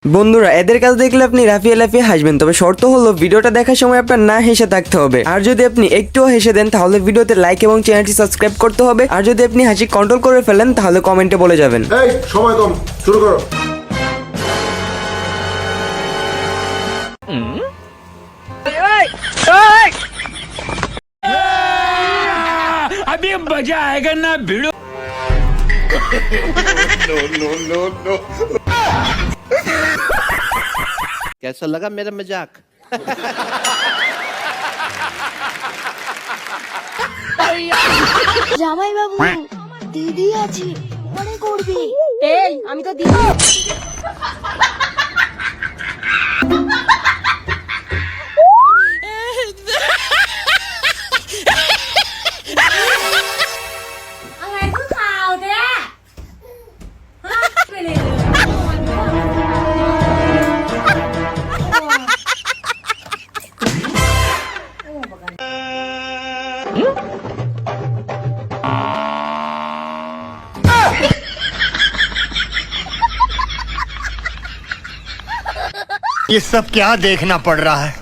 বন্ধুরা এদের কাজ দেখলে আপনি লাফিয়ে লাফিয়ে হাসবেন, তবে শর্ত হলো ভিডিওটা দেখার সময় আপনার না হেসে থাকতে হবে। আর যদি আপনি একটুও হেসে দেন তাহলে ভিডিওতে লাইক এবং চ্যানেলটি সাবস্ক্রাইব করতে হবে। আর যদি আপনি হাসি কন্ট্রোল করে ফেলেন তাহলে কমেন্টে বলে যাবেন। এই সময় কম, শুরু করো। अभी मजा आएगा ना भिड़ो। कैसा लगा मेरा मजाक? জামাই বাবু দিদি আছে মনে করবি। এই আমি তো দিদি।อะไรคือข่าวเนี่ยฮะไปเลย ये सब क्या देखना पड़ रहा है।